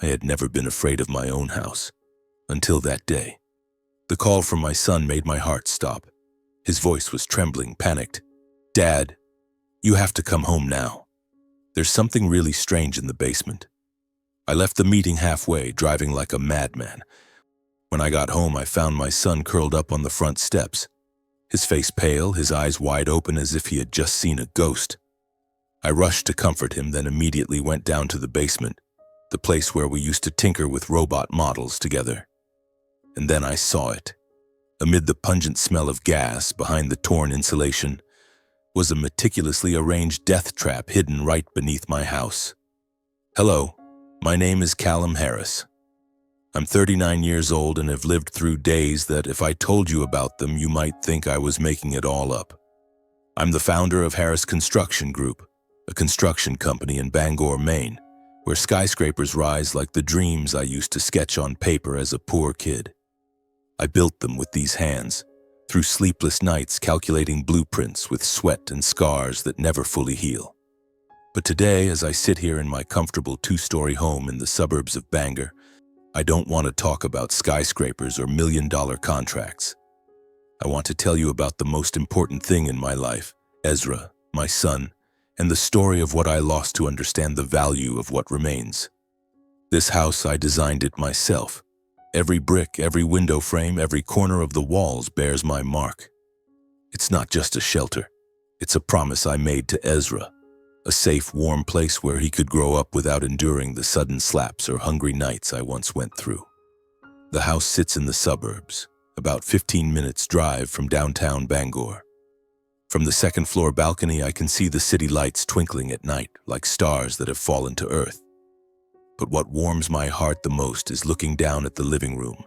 I had never been afraid of my own house. Until that day. The call from my son made my heart stop. His voice was trembling, panicked. "Dad, you have to come home now. There's something really strange in the basement." I left the meeting halfway, driving like a madman. When I got home, I found my son curled up on the front steps, his face pale, his eyes wide open as if he had just seen a ghost. I rushed to comfort him, then immediately went down to the basement, the place where we used to tinker with robot models together. And then I saw it. Amid the pungent smell of gas, behind the torn insulation, was a meticulously arranged death trap hidden right beneath my house. "Hello, my name is Callum Harris. I'm 39 years old and have lived through days that, if I told you about them, you might think I was making it all up. I'm the founder of Harris Construction Group, a construction company in Bangor, Maine, where skyscrapers rise like the dreams I used to sketch on paper as a poor kid. I built them with these hands, through sleepless nights calculating blueprints with sweat and scars that never fully heal. But today, as I sit here in my comfortable two-story home in the suburbs of Bangor, I don't want to talk about skyscrapers or million-dollar contracts. I want to tell you about the most important thing in my life, Ezra, my son, and the story of what I lost to understand the value of what remains. This house, I designed it myself. Every brick, every window frame, every corner of the walls bears my mark. It's not just a shelter. It's a promise I made to Ezra, a safe, warm place where he could grow up without enduring the sudden slaps or hungry nights I once went through. The house sits in the suburbs, about 15 minutes drive from downtown Bangor. From the second-floor balcony, I can see the city lights twinkling at night like stars that have fallen to earth. But what warms my heart the most is looking down at the living room,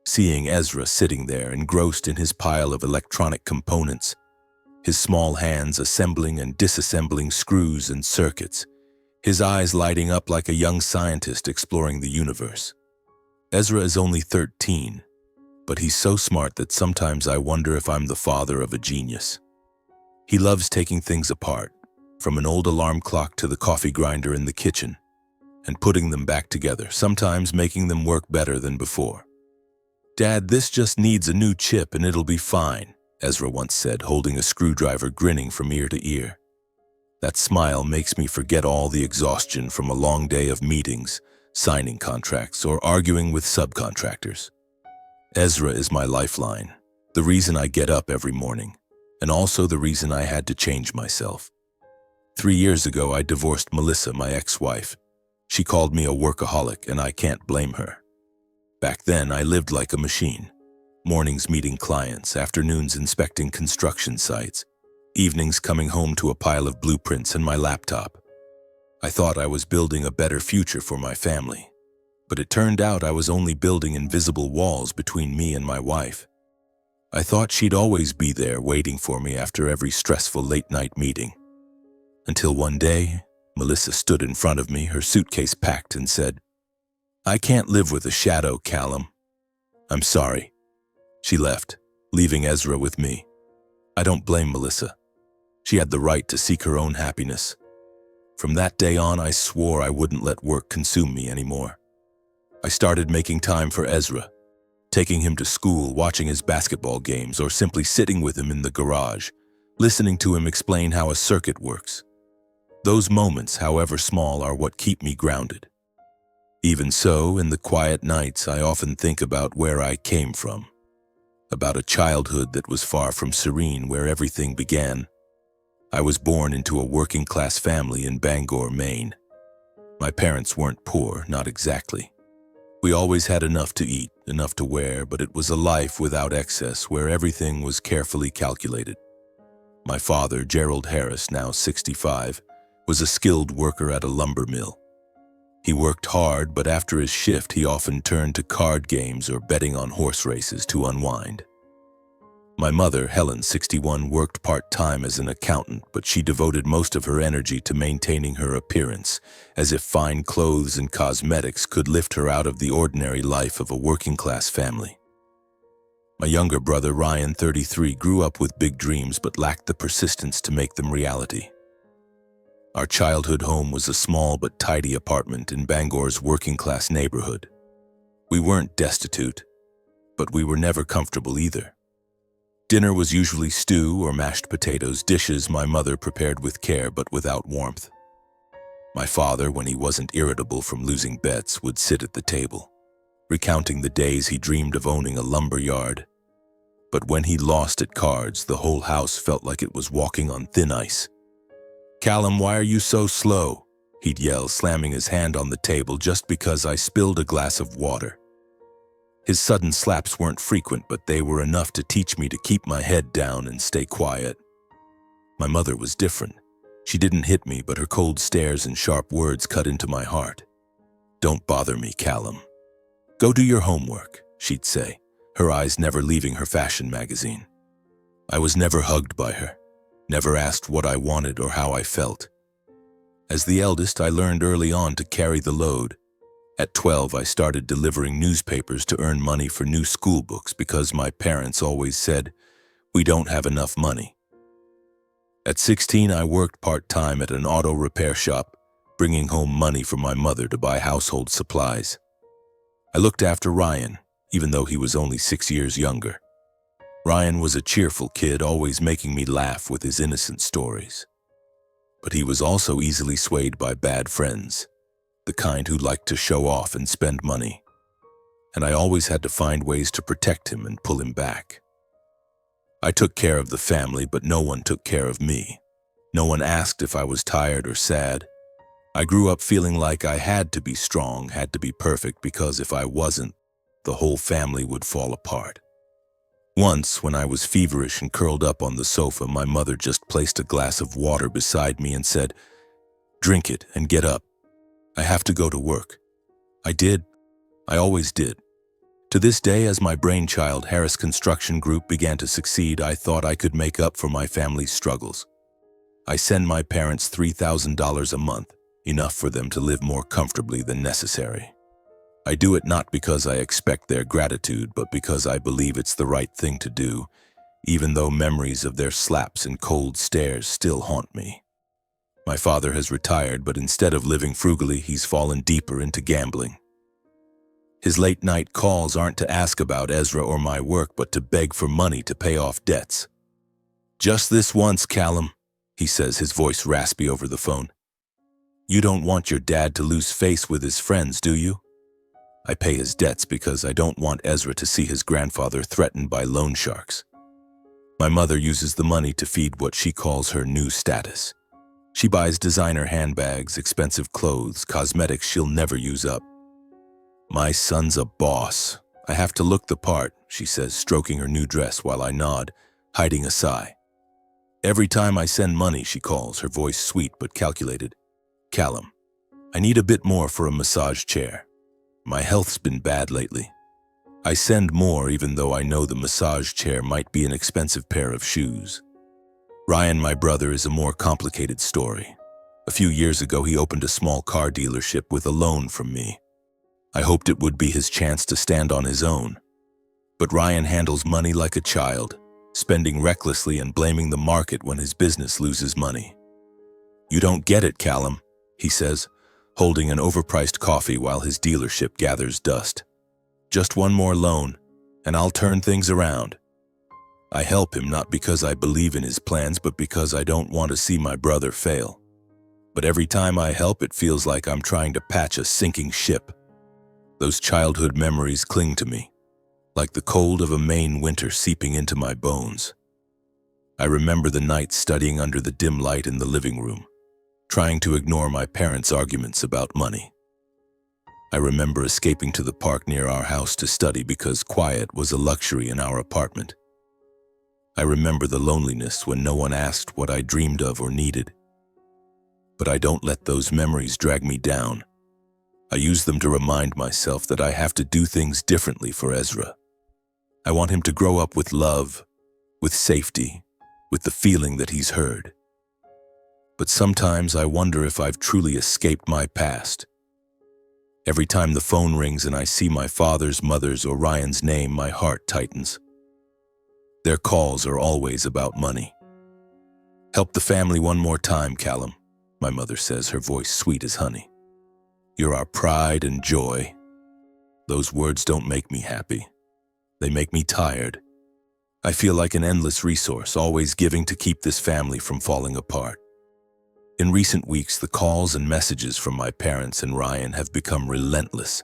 seeing Ezra sitting there engrossed in his pile of electronic components, his small hands assembling and disassembling screws and circuits, his eyes lighting up like a young scientist exploring the universe. Ezra is only 13, but he's so smart that sometimes I wonder if I'm the father of a genius. He loves taking things apart, from an old alarm clock to the coffee grinder in the kitchen, and putting them back together, sometimes making them work better than before. "Dad, this just needs a new chip and it'll be fine," Ezra once said, holding a screwdriver, grinning from ear to ear. That smile makes me forget all the exhaustion from a long day of meetings, signing contracts, or arguing with subcontractors. Ezra is my lifeline, the reason I get up every morning, and also the reason I had to change myself. 3 years ago, I divorced Melissa, my ex-wife. She called me a workaholic, and I can't blame her. Back then, I lived like a machine. Mornings meeting clients, afternoons inspecting construction sites, evenings coming home to a pile of blueprints and my laptop. I thought I was building a better future for my family, but it turned out I was only building invisible walls between me and my wife. I thought she'd always be there waiting for me after every stressful late-night meeting. Until one day, Melissa stood in front of me, her suitcase packed, and said, "I can't live with a shadow, Callum. I'm sorry." She left, leaving Ezra with me. I don't blame Melissa. She had the right to seek her own happiness. From that day on, I swore I wouldn't let work consume me anymore. I started making time for Ezra, taking him to school, watching his basketball games, or simply sitting with him in the garage, listening to him explain how a circuit works. Those moments, however small, are what keep me grounded. Even so, in the quiet nights, I often think about where I came from, about a childhood that was far from serene where everything began. I was born into a working-class family in Bangor, Maine. My parents weren't poor, not exactly. We always had enough to eat, enough to wear, but it was a life without excess where everything was carefully calculated. My father, Gerald Harris, now 65, was a skilled worker at a lumber mill. He worked hard, but after his shift, he often turned to card games or betting on horse races to unwind. My mother, Helen, 61, worked part-time as an accountant, but she devoted most of her energy to maintaining her appearance, as if fine clothes and cosmetics could lift her out of the ordinary life of a working-class family. My younger brother, Ryan, 33, grew up with big dreams but lacked the persistence to make them reality. Our childhood home was a small but tidy apartment in Bangor's working-class neighborhood. We weren't destitute, but we were never comfortable either. Dinner was usually stew or mashed potatoes, dishes my mother prepared with care but without warmth. My father, when he wasn't irritable from losing bets, would sit at the table, recounting the days he dreamed of owning a lumber yard. But when he lost at cards, the whole house felt like it was walking on thin ice. "Callum, why are you so slow?" he'd yell, slamming his hand on the table just because I spilled a glass of water. His sudden slaps weren't frequent, but they were enough to teach me to keep my head down and stay quiet. My mother was different. She didn't hit me, but her cold stares and sharp words cut into my heart. "Don't bother me, Callum. Go do your homework," she'd say, her eyes never leaving her fashion magazine. I was never hugged by her, never asked what I wanted or how I felt. As the eldest, I learned early on to carry the load. At 12, I started delivering newspapers to earn money for new school books because my parents always said, "We don't have enough money." At 16, I worked part-time at an auto repair shop, bringing home money for my mother to buy household supplies. I looked after Ryan, even though he was only 6 years younger. Ryan was a cheerful kid, always making me laugh with his innocent stories. But he was also easily swayed by bad friends, the kind who liked to show off and spend money. And I always had to find ways to protect him and pull him back. I took care of the family, but no one took care of me. No one asked if I was tired or sad. I grew up feeling like I had to be strong, had to be perfect, because if I wasn't, the whole family would fall apart. Once, when I was feverish and curled up on the sofa, my mother just placed a glass of water beside me and said, "Drink it and get up. I have to go to work." I did. I always did. To this day, as my brainchild, Harris Construction Group, began to succeed, I thought I could make up for my family's struggles. I send my parents $3,000 a month, enough for them to live more comfortably than necessary. I do it not because I expect their gratitude, but because I believe it's the right thing to do, even though memories of their slaps and cold stares still haunt me. My father has retired, but instead of living frugally, he's fallen deeper into gambling. His late-night calls aren't to ask about Ezra or my work, but to beg for money to pay off debts. "Just this once, Callum," he says, his voice raspy over the phone. "You don't want your dad to lose face with his friends, do you?" I pay his debts because I don't want Ezra to see his grandfather threatened by loan sharks. My mother uses the money to feed what she calls her new status. She buys designer handbags, expensive clothes, cosmetics she'll never use up. "My son's a boss. I have to look the part," she says, stroking her new dress while I nod, hiding a sigh. Every time I send money, she calls, her voice sweet but calculated. "Callum, I need a bit more for a massage chair. My health's been bad lately." I send more even though I know the massage chair might be an expensive pair of shoes. Ryan, my brother, is a more complicated story. A few years ago, he opened a small car dealership with a loan from me. I hoped it would be his chance to stand on his own. But Ryan handles money like a child, spending recklessly and blaming the market when his business loses money. "You don't get it, Callum," he says, holding an overpriced coffee while his dealership gathers dust. "Just one more loan, and I'll turn things around." I help him not because I believe in his plans, but because I don't want to see my brother fail. But every time I help, it feels like I'm trying to patch a sinking ship. Those childhood memories cling to me, like the cold of a Maine winter seeping into my bones. I remember the nights studying under the dim light in the living room, trying to ignore my parents' arguments about money. I remember escaping to the park near our house to study because quiet was a luxury in our apartment. I remember the loneliness when no one asked what I dreamed of or needed. But I don't let those memories drag me down. I use them to remind myself that I have to do things differently for Ezra. I want him to grow up with love, with safety, with the feeling that he's heard. But sometimes I wonder if I've truly escaped my past. Every time the phone rings and I see my father's, mother's, or Ryan's name, my heart tightens. Their calls are always about money. "Help the family one more time, Callum. my mother says, her voice sweet as honey. You're our pride and joy. Those words don't make me happy. They make me tired. I feel like an endless resource, always giving to keep this family from falling apart. In recent weeks, the calls and messages from my parents and Ryan have become relentless,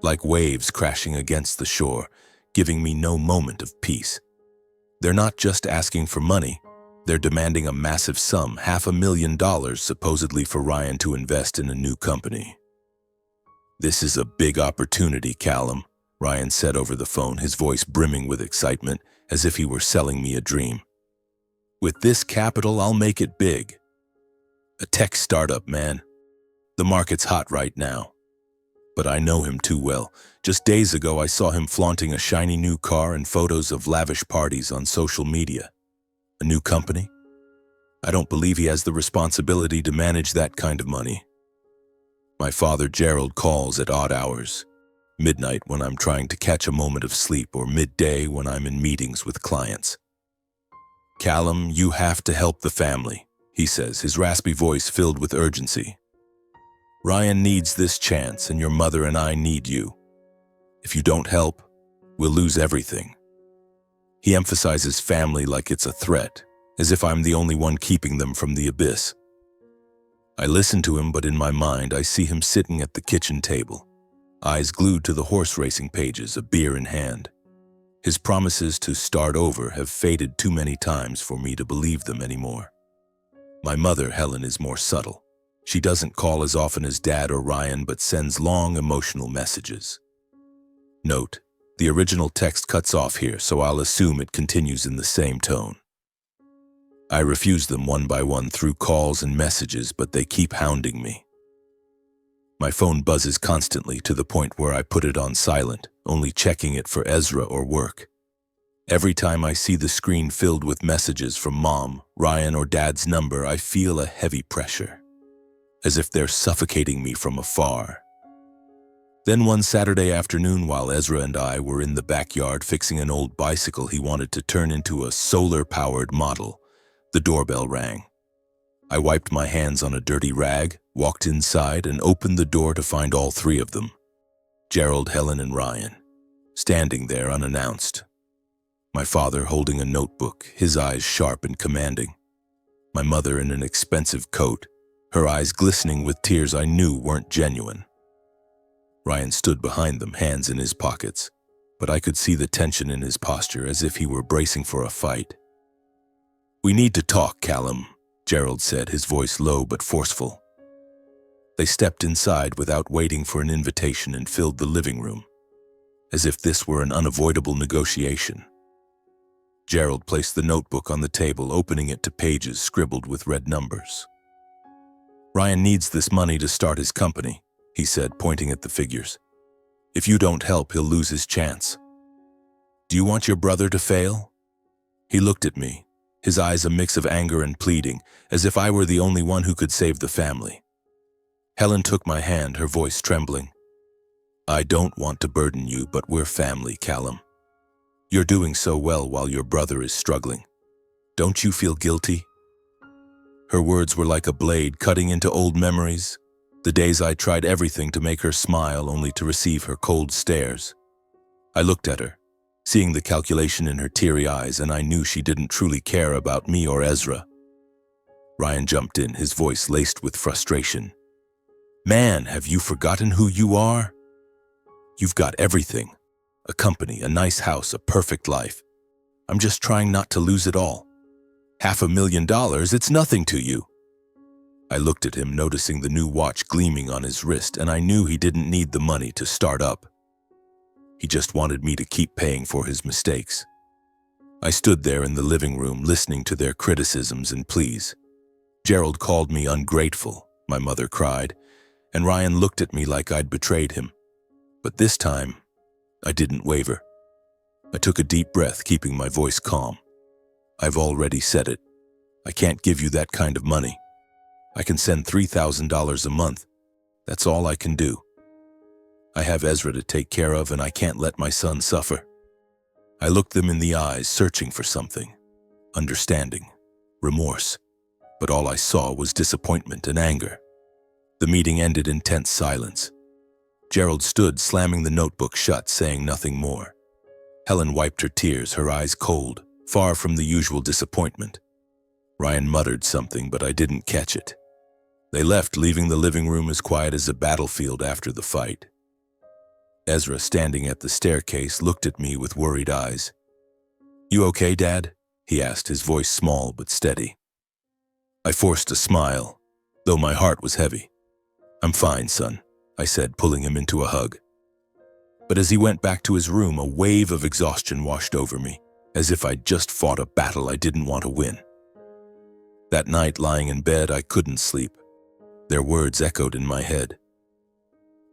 like waves crashing against the shore, giving me no moment of peace. They're not just asking for money, they're demanding a massive sum, $500,000 supposedly for Ryan to invest in a new company. This is a big opportunity, Callum, Ryan said over the phone, his voice brimming with excitement, as if he were selling me a dream. With this capital, I'll make it big. A tech startup, man. The market's hot right now. But I know him too well. Just days ago, I saw him flaunting a shiny new car and photos of lavish parties on social media. A new company? I don't believe he has the responsibility to manage that kind of money. My father, Gerald, calls at odd hours. Midnight when I'm trying to catch a moment of sleep, or midday when I'm in meetings with clients. Callum, you have to help the family, he says, his raspy voice filled with urgency. Ryan needs this chance, and your mother and I need you. If you don't help, we'll lose everything. He emphasizes family like it's a threat, as if I'm the only one keeping them from the abyss. I listen to him, but in my mind I see him sitting at the kitchen table, eyes glued to the horse racing pages, a beer in hand. His promises to start over have faded too many times for me to believe them anymore. My mother, Helen, is more subtle. She doesn't call as often as Dad or Ryan, but sends long, emotional messages. Note, the original text cuts off here, so I'll assume it continues in the same tone. I refuse them one by one through calls and messages, but they keep hounding me. My phone buzzes constantly to the point where I put it on silent, only checking it for Ezra or work. Every time I see the screen filled with messages from Mom, Ryan, or Dad's number, I feel a heavy pressure, as if they're suffocating me from afar. Then one Saturday afternoon, while Ezra and I were in the backyard fixing an old bicycle he wanted to turn into a solar-powered model, the doorbell rang. I wiped my hands on a dirty rag, walked inside, and opened the door to find all three of them, Gerald, Helen, and Ryan, standing there unannounced. My father holding a notebook, his eyes sharp and commanding. My mother in an expensive coat, her eyes glistening with tears I knew weren't genuine. Ryan stood behind them, hands in his pockets, but I could see the tension in his posture, as if he were bracing for a fight. "We need to talk, Callum," Gerald said, his voice low but forceful. They stepped inside without waiting for an invitation and filled the living room, as if this were an unavoidable negotiation. Gerald placed the notebook on the table, opening it to pages scribbled with red numbers. "Ryan needs this money to start his company," he said, pointing at the figures. "If you don't help, he'll lose his chance. Do you want your brother to fail?" He looked at me, his eyes a mix of anger and pleading, as if I were the only one who could save the family. Helen took my hand, her voice trembling. "I don't want to burden you, but we're family, Callum. You're doing so well while your brother is struggling. Don't you feel guilty?" Her words were like a blade cutting into old memories, the days I tried everything to make her smile only to receive her cold stares. I looked at her, seeing the calculation in her teary eyes, and I knew she didn't truly care about me or Ezra. Ryan jumped in, his voice laced with frustration. "Man, have you forgotten who you are? You've got everything. A company, a nice house, a perfect life. I'm just trying not to lose it all. $500,000, it's nothing to you." I looked at him, noticing the new watch gleaming on his wrist, and I knew he didn't need the money to start up. He just wanted me to keep paying for his mistakes. I stood there in the living room, listening to their criticisms and pleas. Gerald called me ungrateful, my mother cried, and Ryan looked at me like I'd betrayed him. But this time, I didn't waver. I took a deep breath, keeping my voice calm. "I've already said it. I can't give you that kind of money. I can send $3,000 a month. That's all I can do. I have Ezra to take care of, and I can't let my son suffer." I looked them in the eyes, searching for something. Understanding. Remorse. but all I saw was disappointment and anger. The meeting ended in tense silence. Gerald stood, slamming the notebook shut, saying nothing more. Helen wiped her tears, her eyes cold, far from the usual disappointment. Ryan muttered something, but I didn't catch it. They left, leaving the living room as quiet as a battlefield after the fight. Ezra, standing at the staircase, looked at me with worried eyes. "You okay, Dad?" he asked, his voice small but steady. I forced a smile, though my heart was heavy. "I'm fine, son," I said, pulling him into a hug. But as he went back to his room, a wave of exhaustion washed over me, as if I'd just fought a battle I didn't want to win. That night, lying in bed, I couldn't sleep. Their words echoed in my head.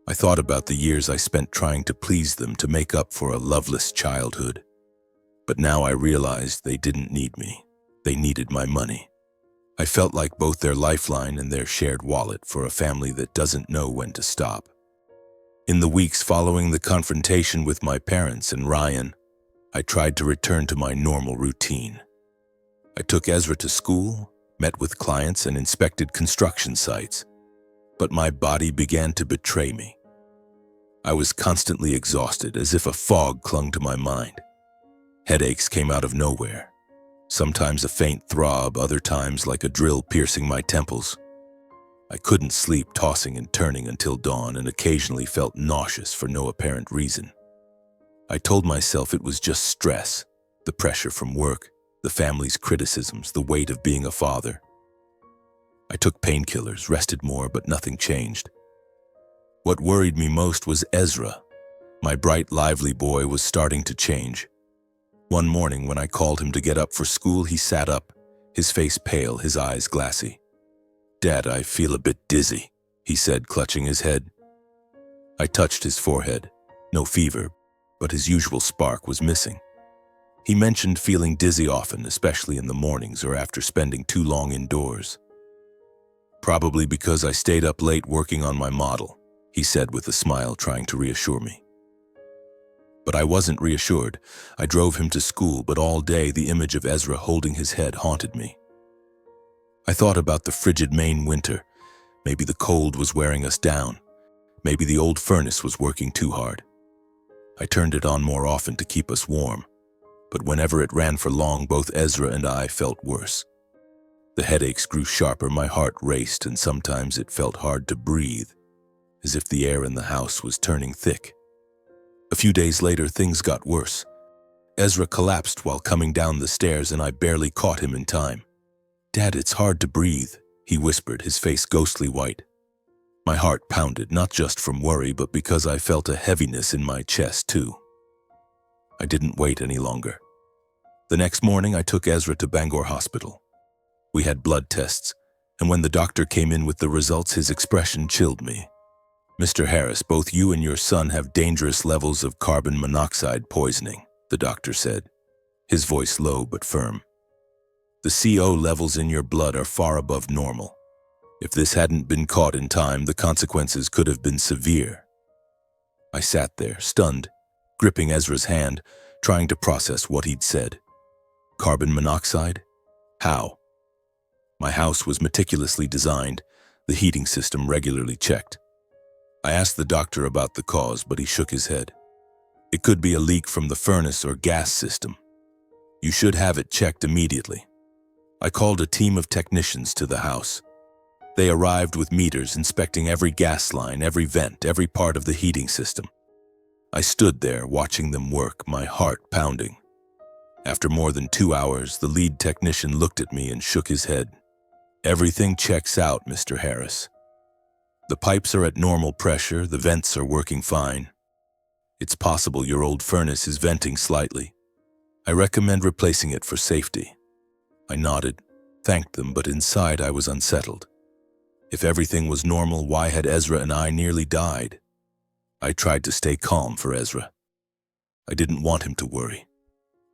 I thought about the years I spent trying to please them, to make up for a loveless childhood. But now I realized they didn't need me. They needed my money. I felt like both their lifeline and their shared wallet for a family that doesn't know when to stop. In the weeks following the confrontation with my parents and Ryan, I tried to return to my normal routine. I took Ezra to school, met with clients, and inspected construction sites. But my body began to betray me. I was constantly exhausted, as if a fog clung to my mind. Headaches came out of nowhere. Sometimes a faint throb, other times like a drill piercing my temples. I couldn't sleep, tossing and turning until dawn, and occasionally felt nauseous for no apparent reason. I told myself it was just stress, the pressure from work, the family's criticisms, the weight of being a father. I took painkillers, rested more, but nothing changed. What worried me most was Ezra. My bright, lively boy was starting to change. One morning when I called him to get up for school, he sat up, his face pale, his eyes glassy. "Dad, I feel a bit dizzy," he said, clutching his head. I touched his forehead. No fever, but his usual spark was missing. He mentioned feeling dizzy often, especially in the mornings or after spending too long indoors. "Probably because I stayed up late working on my model," he said with a smile, trying to reassure me. But I wasn't reassured. I drove him to school, but all day the image of Ezra holding his head haunted me. I thought about the frigid Maine winter. Maybe the cold was wearing us down. Maybe the old furnace was working too hard. I turned it on more often to keep us warm, but whenever it ran for long, both Ezra and I felt worse. The headaches grew sharper, my heart raced, and sometimes it felt hard to breathe, as if the air in the house was turning thick. A few days later, things got worse. Ezra collapsed while coming down the stairs, and I barely caught him in time. "Dad, it's hard to breathe," he whispered, his face ghostly white. My heart pounded, not just from worry, but because I felt a heaviness in my chest, too. I didn't wait any longer. The next morning, I took Ezra to Bangor Hospital. We had blood tests, and when the doctor came in with the results, his expression chilled me. "Mr. Harris, both you and your son have dangerous levels of carbon monoxide poisoning," the doctor said, his voice low but firm. "The CO levels in your blood are far above normal. If this hadn't been caught in time, the consequences could have been severe." I sat there, stunned, gripping Ezra's hand, trying to process what he'd said. Carbon monoxide? How? My house was meticulously designed, the heating system regularly checked. I asked the doctor about the cause, but he shook his head. "It could be a leak from the furnace or gas system. You should have it checked immediately." I called a team of technicians to the house. They arrived with meters, inspecting every gas line, every vent, every part of the heating system. I stood there watching them work, my heart pounding. After more than 2 hours, the lead technician looked at me and shook his head. "Everything checks out, Mr. Harris. The pipes are at normal pressure, the vents are working fine. It's possible your old furnace is venting slightly. I recommend replacing it for safety." I nodded, thanked them, but inside I was unsettled. If everything was normal, why had Ezra and I nearly died? I tried to stay calm for Ezra. I didn't want him to worry.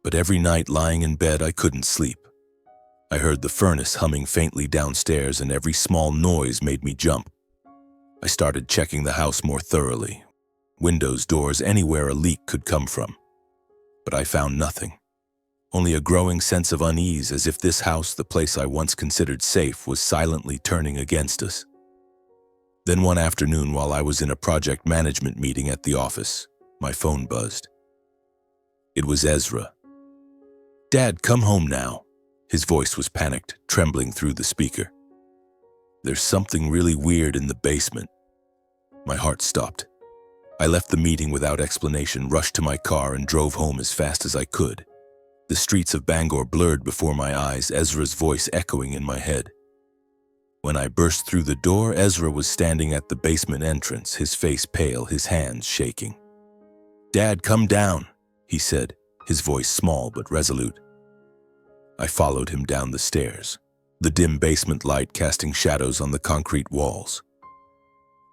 But every night lying in bed, I couldn't sleep. I heard the furnace humming faintly downstairs, and every small noise made me jump. I started checking the house more thoroughly. Windows, doors, anywhere a leak could come from. But I found nothing. only a growing sense of unease, as if this house, the place I once considered safe, was silently turning against us. Then one afternoon, while I was in a project management meeting at the office, my phone buzzed. It was Ezra. "Dad, come home now." His voice was panicked, trembling through the speaker. "There's something really weird in the basement." My heart stopped. I left the meeting without explanation, rushed to my car, and drove home as fast as I could. The streets of Bangor blurred before my eyes, Ezra's voice echoing in my head. When I burst through the door, Ezra was standing at the basement entrance, his face pale, his hands shaking. "Dad, come down," he said, his voice small but resolute. I followed him down the stairs, the dim basement light casting shadows on the concrete walls.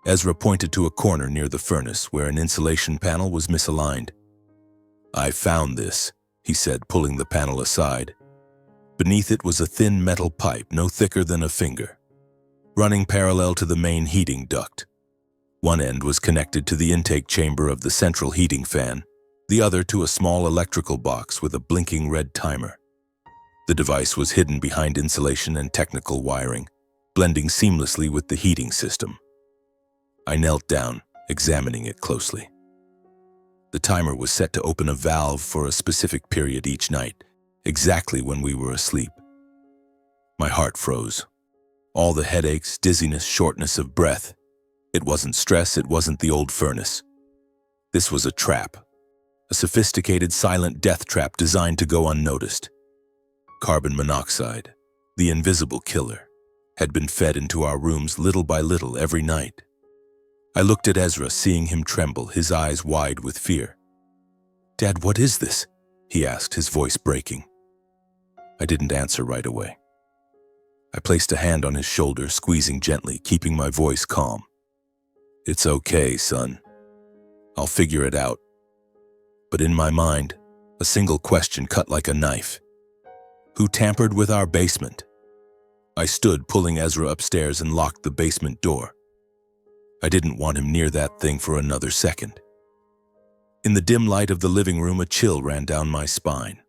Ezra pointed to a corner near the furnace where an insulation panel was misaligned. "I found this," he said, pulling the panel aside. Beneath it was a thin metal pipe, no thicker than a finger, running parallel to the main heating duct. One end was connected to the intake chamber of the central heating fan, the other to a small electrical box with a blinking red timer. The device was hidden behind insulation and technical wiring, blending seamlessly with the heating system. I knelt down, examining it closely. The timer was set to open a valve for a specific period each night, exactly when we were asleep. My heart froze. All the headaches, dizziness, shortness of breath. It wasn't stress, it wasn't the old furnace. This was a trap. A sophisticated, silent death trap designed to go unnoticed. Carbon monoxide, the invisible killer, had been fed into our rooms little by little every night. I looked at Ezra, seeing him tremble, his eyes wide with fear. "Dad, what is this?" he asked, his voice breaking. I didn't answer right away. I placed a hand on his shoulder, squeezing gently, keeping my voice calm. "It's okay, son. I'll figure it out." But in my mind, a single question cut like a knife. Who tampered with our basement? I stood, pulling Ezra upstairs, and locked the basement door. I didn't want him near that thing for another second. In the dim light of the living room, a chill ran down my spine.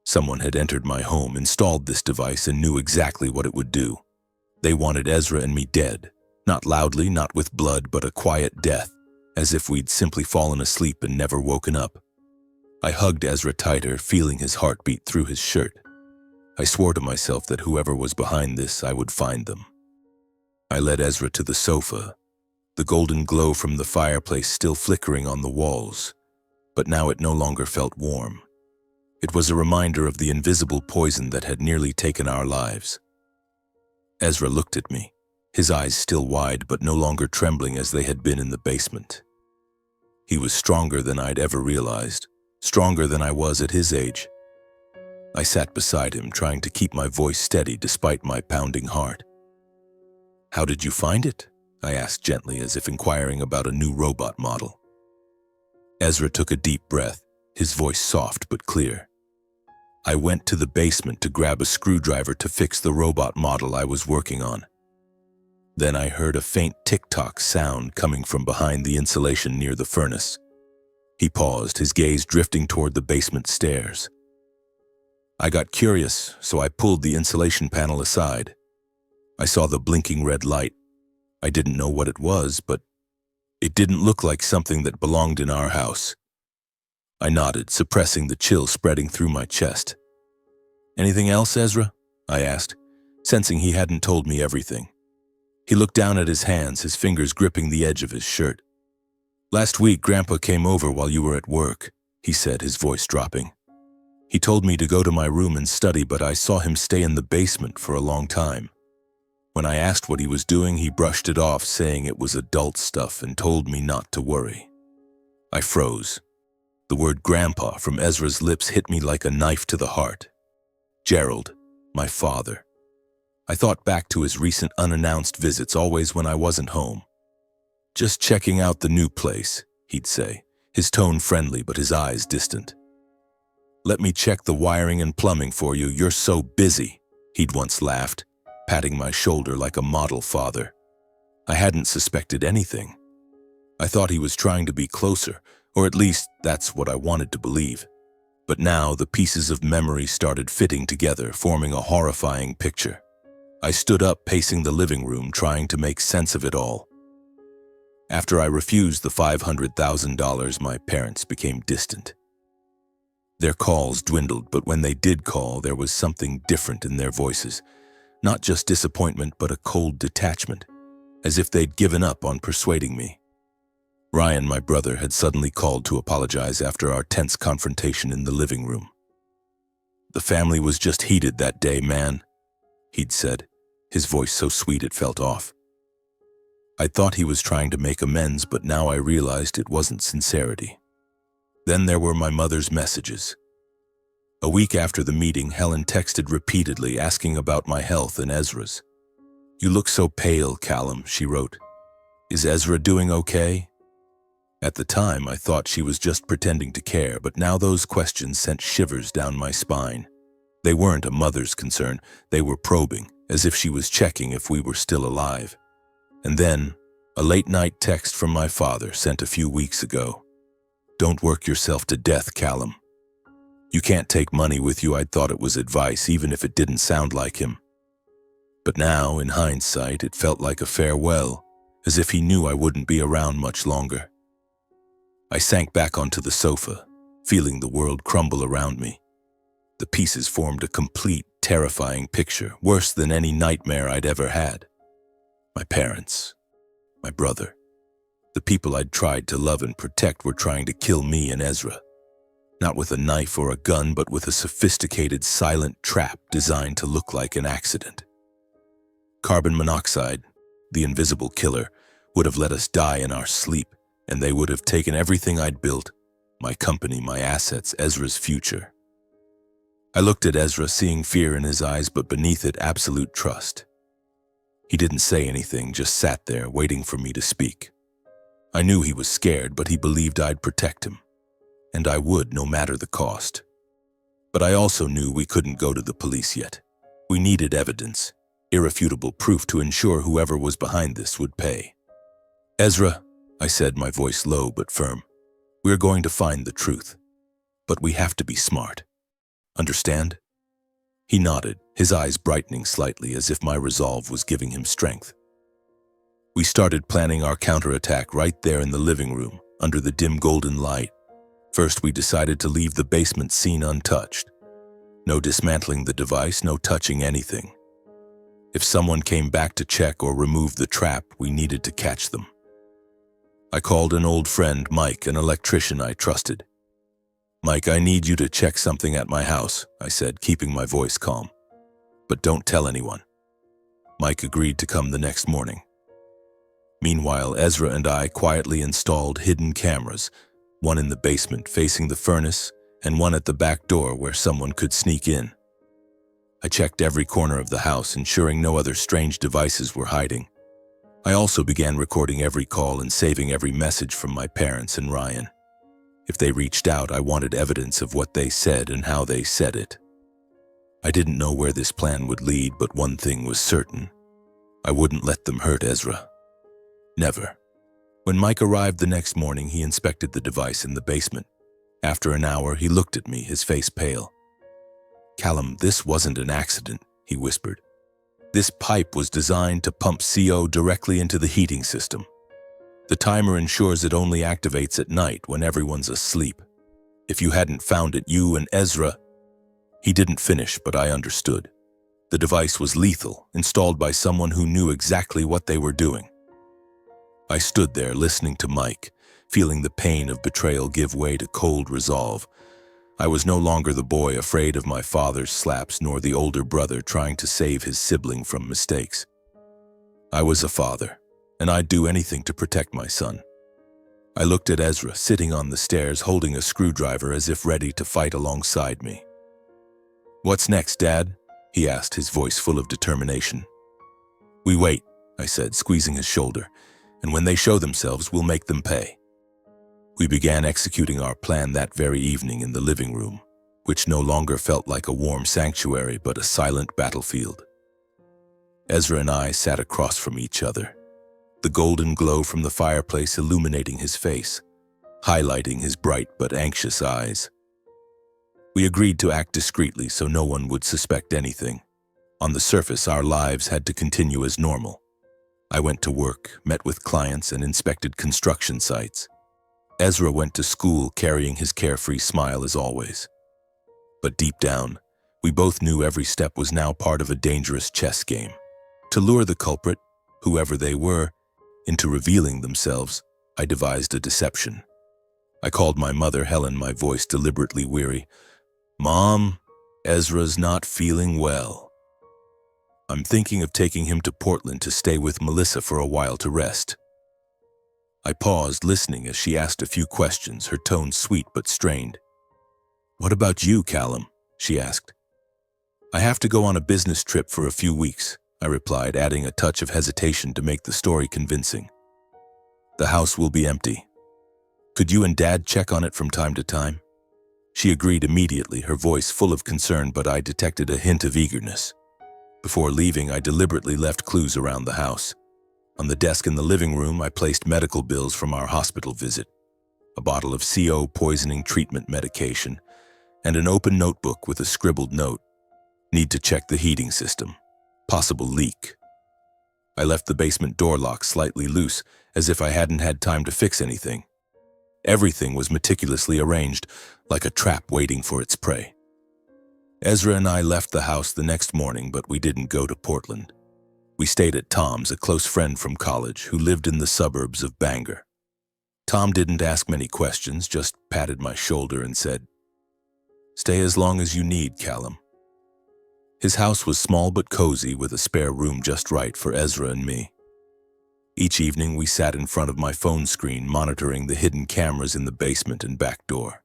Someone had entered my home, installed this device, and knew exactly what it would do. They wanted Ezra and me dead. Not loudly, not with blood, but a quiet death, as if we'd simply fallen asleep and never woken up. I hugged Ezra tighter, feeling his heartbeat through his shirt. I swore to myself that whoever was behind this, I would find them. I led Ezra to the sofa, the golden glow from the fireplace still flickering on the walls, but now it no longer felt warm. It was a reminder of the invisible poison that had nearly taken our lives. Ezra looked at me, his eyes still wide but no longer trembling as they had been in the basement. He was stronger than I'd ever realized, stronger than I was at his age. I sat beside him, trying to keep my voice steady despite my pounding heart. "How did you find it?" I asked gently, as if inquiring about a new robot model. Ezra took a deep breath, his voice soft but clear. "I went to the basement to grab a screwdriver to fix the robot model I was working on. Then I heard a faint tick-tock sound coming from behind the insulation near the furnace." He paused, his gaze drifting toward the basement stairs. "I got curious, so I pulled the insulation panel aside. I saw the blinking red light. I didn't know what it was, but it didn't look like something that belonged in our house." I nodded, suppressing the chill spreading through my chest. "Anything else, Ezra?" I asked, sensing he hadn't told me everything. He looked down at his hands, his fingers gripping the edge of his shirt. "Last week, Grandpa came over while you were at work," he said, his voice dropping. "He told me to go to my room and study, but I saw him stay in the basement for a long time. When I asked what he was doing, he brushed it off, saying it was adult stuff, and told me not to worry." I froze. The word grandpa from Ezra's lips hit me like a knife to the heart. Gerald, my father. I thought back to his recent unannounced visits, always when I wasn't home. "Just checking out the new place," he'd say, his tone friendly but his eyes distant. "Let me check the wiring and plumbing for you, you're so busy," he'd once laughed, patting my shoulder like a model father. I hadn't suspected anything. I thought he was trying to be closer, or at least that's what I wanted to believe. But now the pieces of memory started fitting together, forming a horrifying picture. I stood up, pacing the living room, trying to make sense of it all. After I refused the $500,000, my parents became distant. Their calls dwindled, but when they did call, there was something different in their voices. Not just disappointment, but a cold detachment, as if they'd given up on persuading me. Ryan, my brother, had suddenly called to apologize after our tense confrontation in the living room. "The family was just heated that day, man," he'd said, his voice so sweet it felt off. I thought he was trying to make amends, but now I realized it wasn't sincerity. Then there were my mother's messages. A week after the meeting, Helen texted repeatedly, asking about my health and Ezra's. "You look so pale, Callum," she wrote. "Is Ezra doing okay?" At the time, I thought she was just pretending to care, but now those questions sent shivers down my spine. They weren't a mother's concern, they were probing, as if she was checking if we were still alive. And then, a late-night text from my father sent a few weeks ago. "Don't work yourself to death, Callum. You can't take money with you." I'd thought it was advice, even if it didn't sound like him. But now, in hindsight, it felt like a farewell, as if he knew I wouldn't be around much longer. I sank back onto the sofa, feeling the world crumble around me. The pieces formed a complete, terrifying picture, worse than any nightmare I'd ever had. My parents, my brother, the people I'd tried to love and protect were trying to kill me and Ezra. Not with a knife or a gun, but with a sophisticated, silent trap designed to look like an accident. Carbon monoxide, the invisible killer, would have let us die in our sleep, and they would have taken everything I'd built, my company, my assets, Ezra's future. I looked at Ezra, seeing fear in his eyes, but beneath it, absolute trust. He didn't say anything, just sat there, waiting for me to speak. I knew he was scared, but he believed I'd protect him. And I would, no matter the cost. But I also knew we couldn't go to the police yet. We needed evidence, irrefutable proof to ensure whoever was behind this would pay. "Ezra," I said, my voice low but firm, "we're going to find the truth. But we have to be smart. Understand?" He nodded, his eyes brightening slightly as if my resolve was giving him strength. We started planning our counterattack right there in the living room, under the dim golden light. First, we decided to leave the basement scene untouched. No dismantling the device, no touching anything. If someone came back to check or remove the trap, we needed to catch them. I called an old friend, Mike, an electrician I trusted. "Mike, I need you to check something at my house," I said, keeping my voice calm. "But don't tell anyone." Mike agreed to come the next morning. Meanwhile, Ezra and I quietly installed hidden cameras, one in the basement facing the furnace and one at the back door where someone could sneak in. I checked every corner of the house, ensuring no other strange devices were hiding. I also began recording every call and saving every message from my parents and Ryan. If they reached out, I wanted evidence of what they said and how they said it. I didn't know where this plan would lead, but one thing was certain. I wouldn't let them hurt Ezra. Never. When Mike arrived the next morning, he inspected the device in the basement. After an hour, he looked at me, his face pale. "Callum, this wasn't an accident," he whispered. "This pipe was designed to pump CO directly into the heating system. The timer ensures it only activates at night when everyone's asleep. If you hadn't found it, you and Ezra..." He didn't finish, but I understood. The device was lethal, installed by someone who knew exactly what they were doing. I stood there listening to Mike, feeling the pain of betrayal give way to cold resolve. I was no longer the boy afraid of my father's slaps, nor the older brother trying to save his sibling from mistakes. I was a father, and I'd do anything to protect my son. I looked at Ezra, sitting on the stairs holding a screwdriver as if ready to fight alongside me. "What's next, Dad?" he asked, his voice full of determination. "We wait," I said, squeezing his shoulder, "and when they show themselves, we'll make them pay." We began executing our plan that very evening in the living room, which no longer felt like a warm sanctuary but a silent battlefield. Ezra and I sat across from each other, the golden glow from the fireplace illuminating his face, highlighting his bright but anxious eyes. We agreed to act discreetly so no one would suspect anything. On the surface, our lives had to continue as normal. I went to work, met with clients, and inspected construction sites. Ezra went to school carrying his carefree smile as always. But deep down, we both knew every step was now part of a dangerous chess game. To lure the culprit, whoever they were, into revealing themselves, I devised a deception. I called my mother, Helen, my voice deliberately weary. "Mom, Ezra's not feeling well. I'm thinking of taking him to Portland to stay with Melissa for a while to rest." I paused, listening as she asked a few questions, her tone sweet but strained. "What about you, Callum?" she asked. "I have to go on a business trip for a few weeks," I replied, adding a touch of hesitation to make the story convincing. "The house will be empty. Could you and Dad check on it from time to time?" She agreed immediately, her voice full of concern, but I detected a hint of eagerness. Before leaving, I deliberately left clues around the house. On the desk in the living room, I placed medical bills from our hospital visit, a bottle of CO poisoning treatment medication, and an open notebook with a scribbled note. "Need to check the heating system. Possible leak." I left the basement door lock slightly loose, as if I hadn't had time to fix anything. Everything was meticulously arranged, like a trap waiting for its prey. Ezra and I left the house the next morning, but we didn't go to Portland. We stayed at Tom's, a close friend from college who lived in the suburbs of Bangor. Tom didn't ask many questions, just patted my shoulder and said, "Stay as long as you need, Callum." His house was small but cozy, with a spare room just right for Ezra and me. Each evening we sat in front of my phone screen, monitoring the hidden cameras in the basement and back door.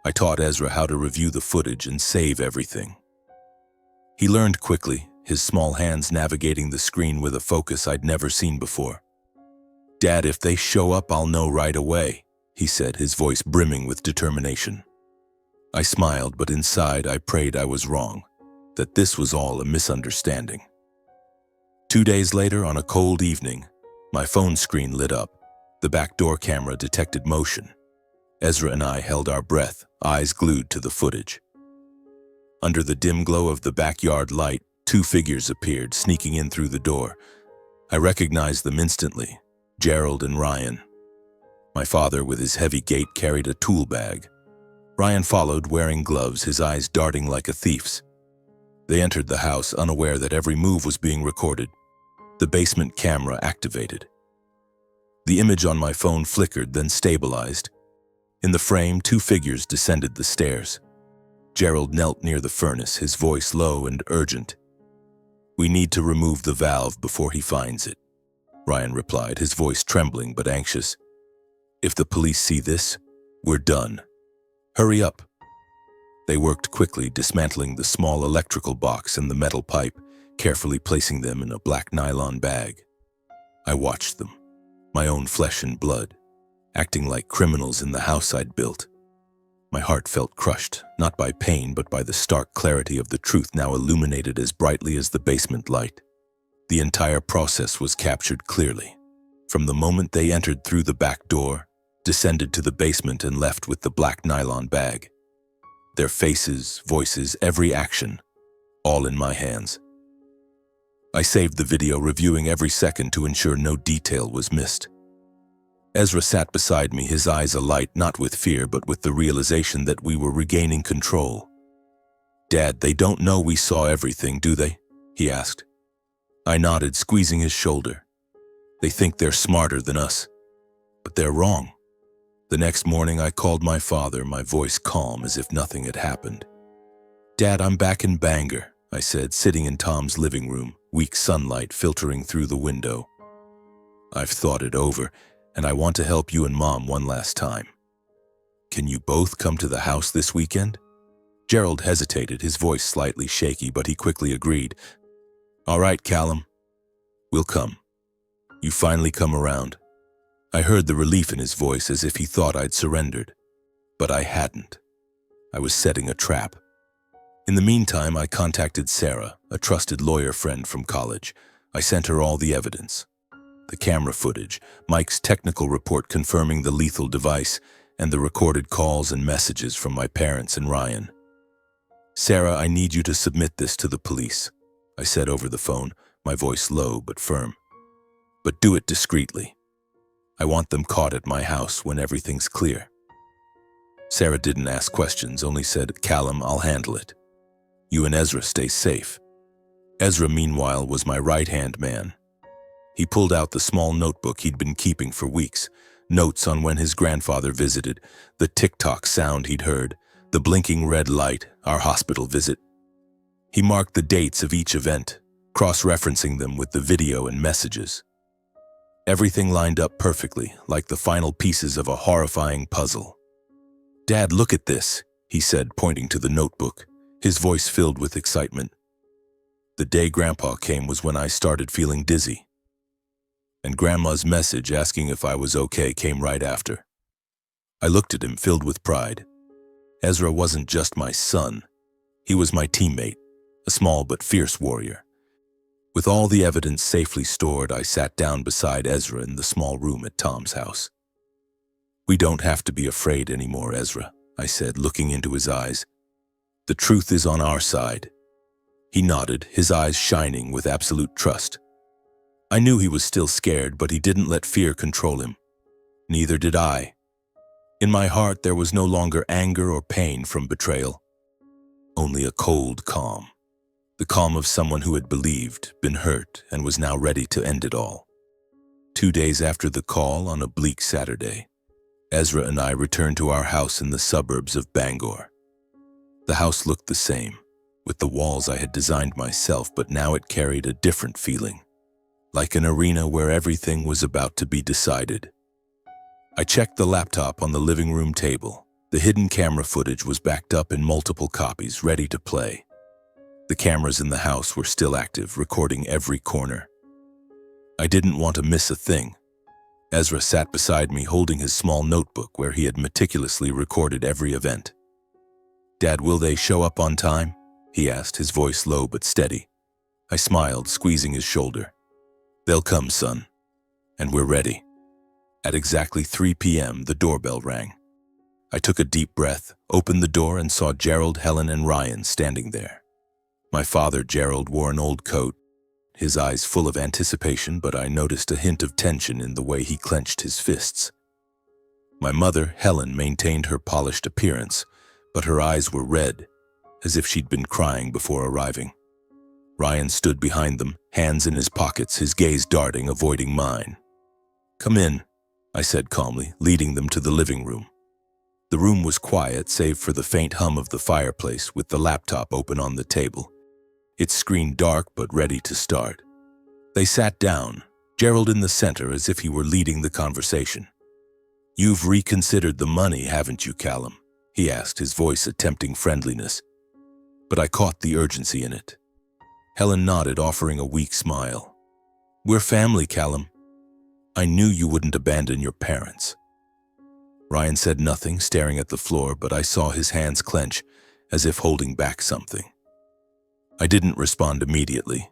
I taught Ezra how to review the footage and save everything. He learned quickly, his small hands navigating the screen with a focus I'd never seen before. "Dad, if they show up, I'll know right away," he said, his voice brimming with determination. I smiled, but inside I prayed I was wrong, that this was all a misunderstanding. 2 days later, on a cold evening, my phone screen lit up. The back door camera detected motion. Ezra and I held our breath, eyes glued to the footage. Under the dim glow of the backyard light, 2 figures appeared, sneaking in through the door. I recognized them instantly, Gerald and Ryan. My father, with his heavy gait, carried a tool bag. Ryan followed, wearing gloves, his eyes darting like a thief's. They entered the house, unaware that every move was being recorded. The basement camera activated. The image on my phone flickered, then stabilized. In the frame, 2 figures descended the stairs. Gerald knelt near the furnace, his voice low and urgent. "We need to remove the valve before he finds it," Ryan replied, his voice trembling but anxious. "If the police see this, we're done. Hurry up." They worked quickly, dismantling the small electrical box and the metal pipe, carefully placing them in a black nylon bag. I watched them, my own flesh and blood, acting like criminals in the house I'd built. My heart felt crushed, not by pain but by the stark clarity of the truth now illuminated as brightly as the basement light. The entire process was captured clearly, from the moment they entered through the back door, descended to the basement and left with the black nylon bag. Their faces, voices, every action, all in my hands. I saved the video, reviewing every second to ensure no detail was missed. Ezra sat beside me, his eyes alight, not with fear but with the realization that we were regaining control. "Dad, they don't know we saw everything, do they?" he asked. I nodded, squeezing his shoulder. "They think they're smarter than us, but they're wrong." The next morning I called my father, my voice calm as if nothing had happened. "Dad, I'm back in Bangor," I said, sitting in Tom's living room, weak sunlight filtering through the window. "I've thought it over, and I want to help you and Mom one last time. Can you both come to the house this weekend?" Gerald hesitated, his voice slightly shaky, but he quickly agreed. "All right, Callum. We'll come. You finally come around." I heard the relief in his voice, as if he thought I'd surrendered. But I hadn't. I was setting a trap. In the meantime, I contacted Sarah, a trusted lawyer friend from college. I sent her all the evidence. The camera footage, Mike's technical report confirming the lethal device, and the recorded calls and messages from my parents and Ryan. "Sarah, I need you to submit this to the police," I said over the phone, my voice low but firm. "But do it discreetly. I want them caught at my house when everything's clear." Sarah didn't ask questions, only said, "Callum, I'll handle it. You and Ezra stay safe." Ezra, meanwhile, was my right-hand man. He pulled out the small notebook he'd been keeping for weeks, notes on when his grandfather visited, the tick-tock sound he'd heard, the blinking red light, our hospital visit. He marked the dates of each event, cross-referencing them with the video and messages. Everything lined up perfectly, like the final pieces of a horrifying puzzle. "Dad, look at this," he said, pointing to the notebook, his voice filled with excitement. The day Grandpa came was when I started feeling dizzy. And Grandma's message asking if I was okay came right after. I looked at him, filled with pride. Ezra wasn't just my son. He was my teammate, a small but fierce warrior. With all the evidence safely stored, I sat down beside Ezra in the small room at Tom's house. "We don't have to be afraid anymore, Ezra," I said, looking into his eyes. "The truth is on our side." He nodded, his eyes shining with absolute trust. I knew he was still scared, but he didn't let fear control him. Neither did I. In my heart, there was no longer anger or pain from betrayal. Only a cold calm. The calm of someone who had believed, been hurt, and was now ready to end it all. 2 days after the call, on a bleak Saturday, Ezra and I returned to our house in the suburbs of Bangor. The house looked the same, with the walls I had designed myself, but now it carried a different feeling. Like an arena where everything was about to be decided. I checked the laptop on the living room table. The hidden camera footage was backed up in multiple copies, ready to play. The cameras in the house were still active, recording every corner. I didn't want to miss a thing. Ezra sat beside me, holding his small notebook where he had meticulously recorded every event. "Dad, will they show up on time?" he asked, his voice low but steady. I smiled, squeezing his shoulder. "They'll come, son. And we're ready." At exactly 3 p.m., the doorbell rang. I took a deep breath, opened the door, and saw Gerald, Helen, and Ryan standing there. My father, Gerald, wore an old coat, his eyes full of anticipation, but I noticed a hint of tension in the way he clenched his fists. My mother, Helen, maintained her polished appearance, but her eyes were red, as if she'd been crying before arriving. Ryan stood behind them, hands in his pockets, his gaze darting, avoiding mine. "Come in," I said calmly, leading them to the living room. The room was quiet, save for the faint hum of the fireplace with the laptop open on the table, its screen dark but ready to start. They sat down, Gerald in the center as if he were leading the conversation. "You've reconsidered the money, haven't you, Callum?" he asked, his voice attempting friendliness. But I caught the urgency in it. Helen nodded, offering a weak smile. "We're family, Callum. I knew you wouldn't abandon your parents." Ryan said nothing, staring at the floor, but I saw his hands clench, as if holding back something. I didn't respond immediately.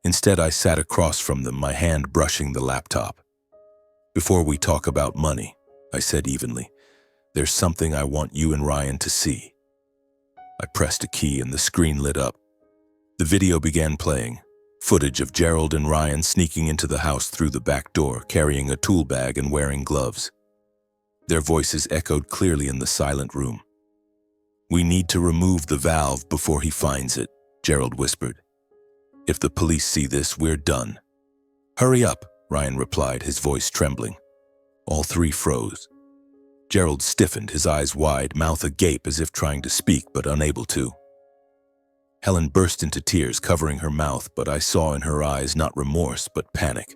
Instead, I sat across from them, my hand brushing the laptop. "Before we talk about money," I said evenly, "there's something I want you and Ryan to see." I pressed a key and the screen lit up. The video began playing, footage of Gerald and Ryan sneaking into the house through the back door, carrying a tool bag and wearing gloves. Their voices echoed clearly in the silent room. "We need to remove the valve before he finds it," Gerald whispered. "If the police see this, we're done." "Hurry up," Ryan replied, his voice trembling. All three froze. Gerald stiffened, his eyes wide, mouth agape as if trying to speak but unable to. Helen burst into tears, covering her mouth, but I saw in her eyes not remorse but panic.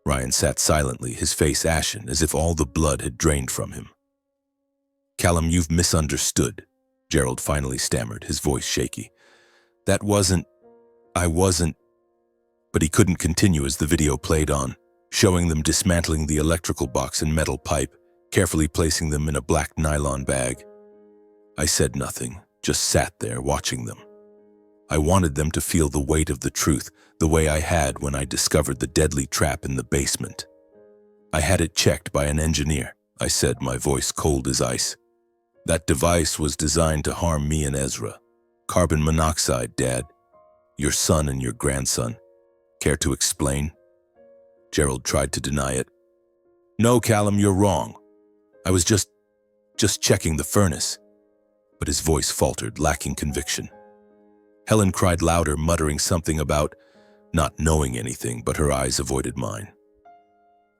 Ryan sat silently, his face ashen, as if all the blood had drained from him. "Callum, you've misunderstood," Gerald finally stammered, his voice shaky. I wasn't... But he couldn't continue as the video played on, showing them dismantling the electrical box and metal pipe, carefully placing them in a black nylon bag. I said nothing, just sat there watching them. I wanted them to feel the weight of the truth, the way I had when I discovered the deadly trap in the basement. "I had it checked by an engineer," I said, my voice cold as ice. That device was designed to harm me and Ezra. Carbon monoxide, Dad. Your son and your grandson. Care to explain? Gerald tried to deny it. No, Callum, you're wrong. I was just checking the furnace. But his voice faltered, lacking conviction. Helen cried louder, muttering something about not knowing anything, but her eyes avoided mine.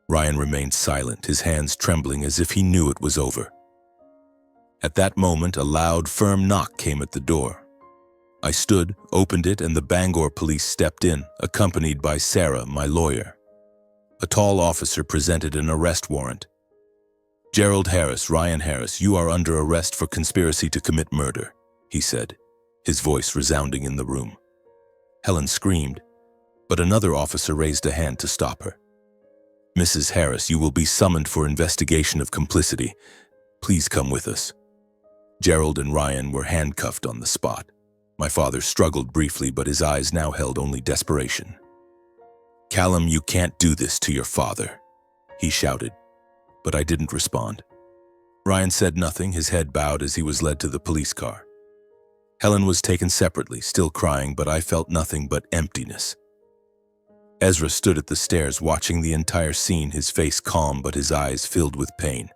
Ryan remained silent, his hands trembling as if he knew it was over. At that moment, a loud, firm knock came at the door. I stood, opened it, and the Bangor police stepped in, accompanied by Sarah, my lawyer. A tall officer presented an arrest warrant. Gerald Harris, Ryan Harris, you are under arrest for conspiracy to commit murder, he said, his voice resounding in the room. Helen screamed, but another officer raised a hand to stop her. Mrs. Harris, you will be summoned for investigation of complicity. Please come with us. Gerald and Ryan were handcuffed on the spot. My father struggled briefly, but his eyes now held only desperation. Callum, you can't do this to your father, he shouted, but I didn't respond. Ryan said nothing, his head bowed as he was led to the police car. Helen was taken separately, still crying, but I felt nothing but emptiness. Ezra stood at the stairs watching the entire scene, his face calm but his eyes filled with pain.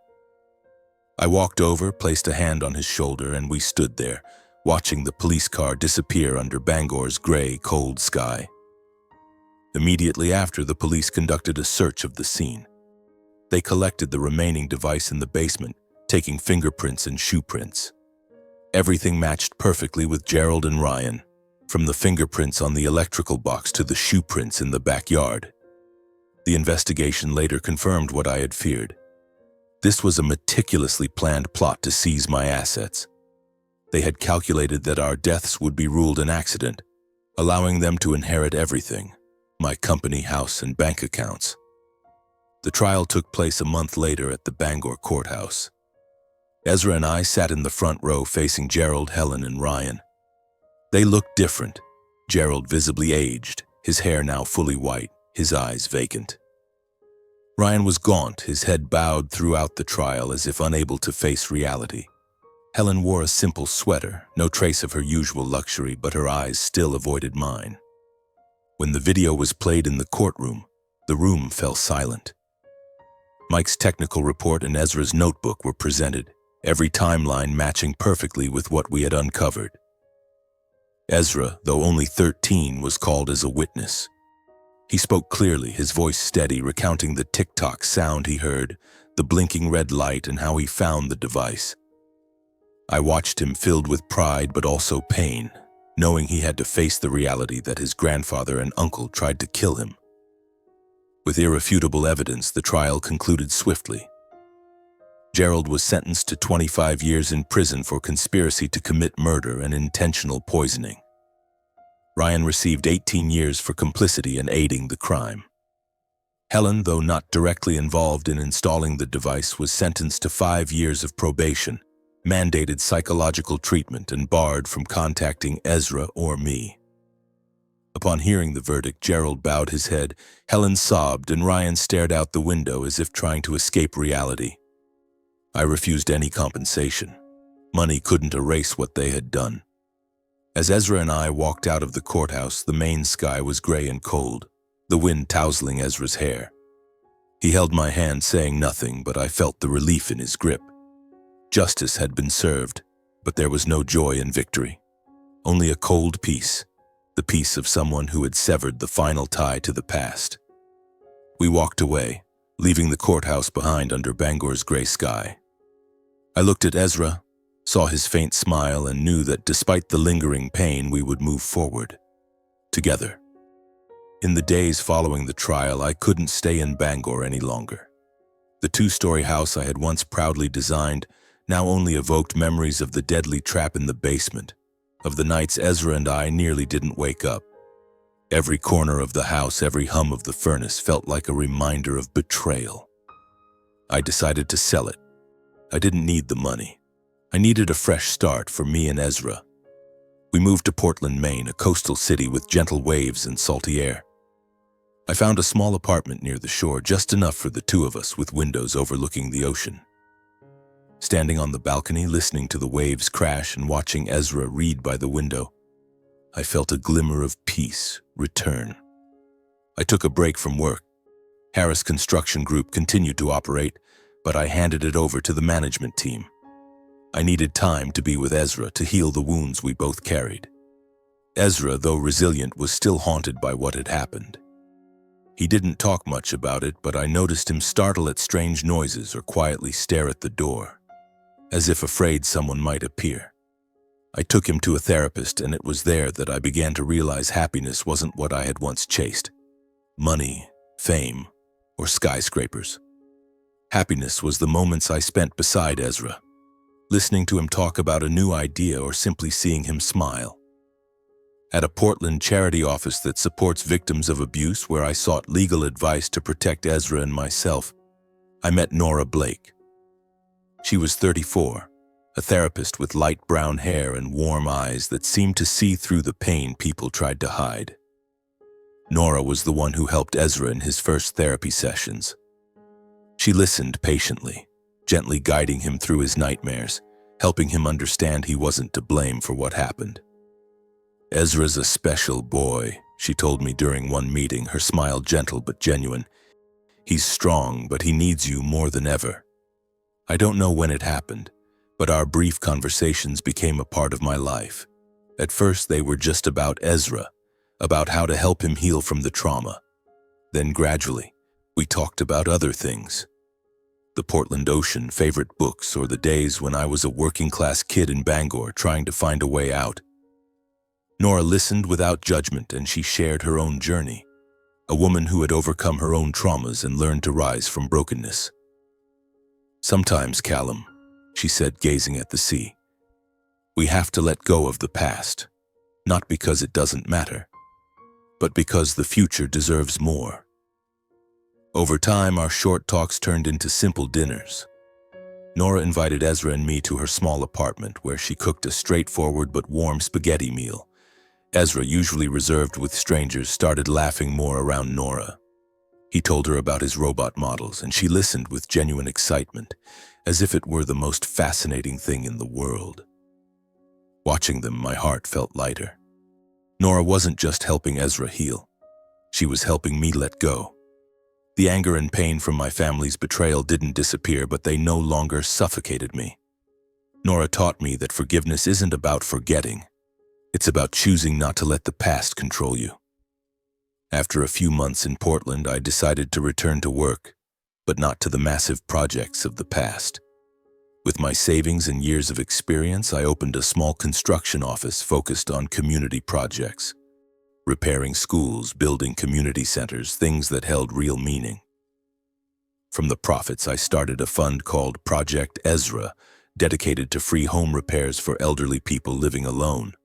I walked over, placed a hand on his shoulder, and we stood there, watching the police car disappear under Bangor's gray, cold sky. Immediately after, the police conducted a search of the scene. They collected the remaining device in the basement, taking fingerprints and shoe prints. Everything matched perfectly with Gerald and Ryan, from the fingerprints on the electrical box to the shoe prints in the backyard. The investigation later confirmed what I had feared. This was a meticulously planned plot to seize my assets. They had calculated that our deaths would be ruled an accident, allowing them to inherit everything, my company, house, and bank accounts. The trial took place a month later at the Bangor courthouse. Ezra and I sat in the front row facing Gerald, Helen, and Ryan. They looked different. Gerald visibly aged, his hair now fully white, his eyes vacant. Ryan was gaunt, his head bowed throughout the trial as if unable to face reality. Helen wore a simple sweater, no trace of her usual luxury, but her eyes still avoided mine. When the video was played in the courtroom, the room fell silent. Mike's technical report and Ezra's notebook were presented, every timeline matching perfectly with what we had uncovered. Ezra, though only 13, was called as a witness. He spoke clearly, his voice steady, recounting the tick-tock sound he heard, the blinking red light, and how he found the device. I watched him filled with pride but also pain, knowing he had to face the reality that his grandfather and uncle tried to kill him. With irrefutable evidence, the trial concluded swiftly. Gerald was sentenced to 25 years in prison for conspiracy to commit murder and intentional poisoning. Ryan received 18 years for complicity in aiding the crime. Helen, though not directly involved in installing the device, was sentenced to 5 years of probation, mandated psychological treatment, and barred from contacting Ezra or me. Upon hearing the verdict, Gerald bowed his head, Helen sobbed, and Ryan stared out the window as if trying to escape reality. I refused any compensation. Money couldn't erase what they had done. As Ezra and I walked out of the courthouse, the main sky was gray and cold, the wind tousling Ezra's hair. He held my hand, saying nothing, but I felt the relief in his grip. Justice had been served, but there was no joy in victory. Only a cold peace, the peace of someone who had severed the final tie to the past. We walked away, leaving the courthouse behind under Bangor's gray sky. I looked at Ezra, saw his faint smile, and knew that despite the lingering pain, we would move forward, together. In the days following the trial, I couldn't stay in Bangor any longer. The 2-story house I had once proudly designed now only evoked memories of the deadly trap in the basement, of the nights Ezra and I nearly didn't wake up. Every corner of the house, every hum of the furnace felt like a reminder of betrayal. I decided to sell it. I didn't need the money. I needed a fresh start for me and Ezra. We moved to Portland, Maine, a coastal city with gentle waves and salty air. I found a small apartment near the shore, just enough for the two of us, with windows overlooking the ocean. Standing on the balcony, listening to the waves crash and watching Ezra read by the window, I felt a glimmer of peace return. I took a break from work. Harris Construction Group continued to operate, but I handed it over to the management team. I needed time to be with Ezra to heal the wounds we both carried. Ezra, though resilient, was still haunted by what had happened. He didn't talk much about it, but I noticed him startle at strange noises or quietly stare at the door, as if afraid someone might appear. I took him to a therapist, and it was there that I began to realize happiness wasn't what I had once chased: money, fame, or skyscrapers. Happiness was the moments I spent beside Ezra, listening to him talk about a new idea or simply seeing him smile. At a Portland charity office that supports victims of abuse, where I sought legal advice to protect Ezra and myself, I met Nora Blake. She was 34, a therapist with light brown hair and warm eyes that seemed to see through the pain people tried to hide. Nora was the one who helped Ezra in his first therapy sessions. She listened patiently, gently guiding him through his nightmares, helping him understand he wasn't to blame for what happened. "Ezra's a special boy," she told me during one meeting, her smile gentle but genuine. "He's strong, but he needs you more than ever." I don't know when it happened, but our brief conversations became a part of my life. At first, they were just about Ezra, about how to help him heal from the trauma. Then gradually, we talked about other things: the Portland Ocean, favorite books, or the days when I was a working-class kid in Bangor trying to find a way out. Nora listened without judgment, and she shared her own journey, a woman who had overcome her own traumas and learned to rise from brokenness. "Sometimes, Callum," she said, gazing at the sea, "we have to let go of the past, not because it doesn't matter, but because the future deserves more." Over time, our short talks turned into simple dinners. Nora invited Ezra and me to her small apartment, where she cooked a straightforward but warm spaghetti meal. Ezra, usually reserved with strangers, started laughing more around Nora. He told her about his robot models, and she listened with genuine excitement, as if it were the most fascinating thing in the world. Watching them, my heart felt lighter. Nora wasn't just helping Ezra heal. She was helping me let go. The anger and pain from my family's betrayal didn't disappear, but they no longer suffocated me. Nora taught me that forgiveness isn't about forgetting. It's about choosing not to let the past control you. After a few months in Portland, I decided to return to work, but not to the massive projects of the past. With my savings and years of experience, I opened a small construction office focused on community projects, repairing schools, building community centers, things that held real meaning. From the profits, I started a fund called Project Ezra, dedicated to free home repairs for elderly people living alone.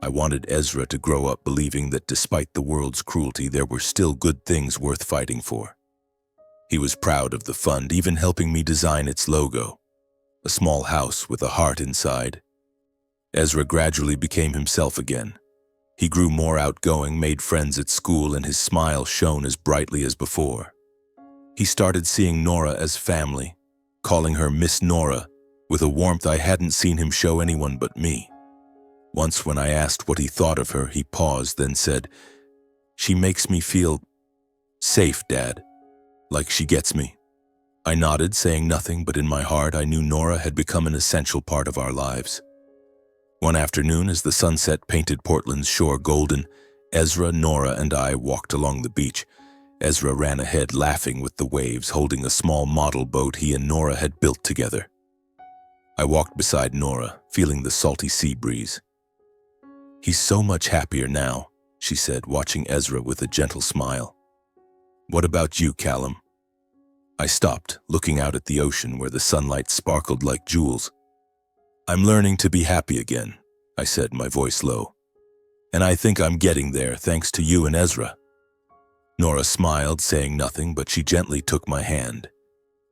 I wanted Ezra to grow up believing that despite the world's cruelty, there were still good things worth fighting for. He was proud of the fund, even helping me design its logo, a small house with a heart inside. Ezra gradually became himself again. He grew more outgoing, made friends at school, and his smile shone as brightly as before. He started seeing Nora as family, calling her Miss Nora, with a warmth I hadn't seen him show anyone but me. Once, when I asked what he thought of her, he paused, then said, "She makes me feel safe, Dad, like she gets me." I nodded, saying nothing, but in my heart I knew Nora had become an essential part of our lives. One afternoon, as the sunset painted Portland's shore golden, Ezra, Nora, and I walked along the beach. Ezra ran ahead, laughing with the waves, holding a small model boat he and Nora had built together. I walked beside Nora, feeling the salty sea breeze. "He's so much happier now," she said, watching Ezra with a gentle smile. "What about you, Callum?" I stopped, looking out at the ocean where the sunlight sparkled like jewels. "I'm learning to be happy again," I said, my voice low. "And I think I'm getting there thanks to you and Ezra." Nora smiled, saying nothing, but she gently took my hand.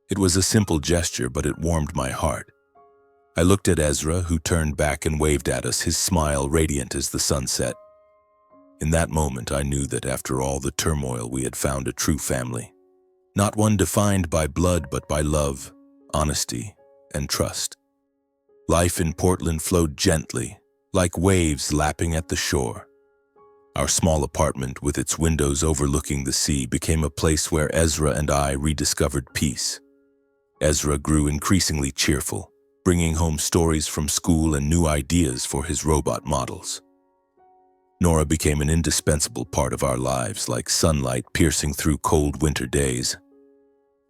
It was a simple gesture, but it warmed my heart. I looked at Ezra, who turned back and waved at us, his smile radiant as the sun set. In that moment, I knew that after all the turmoil, we had found a true family. Not one defined by blood, but by love, honesty, and trust. Life in Portland flowed gently, like waves lapping at the shore. Our small apartment, with its windows overlooking the sea, became a place where Ezra and I rediscovered peace. Ezra grew increasingly cheerful, bringing home stories from school and new ideas for his robot models. Nora became an indispensable part of our lives, like sunlight piercing through cold winter days.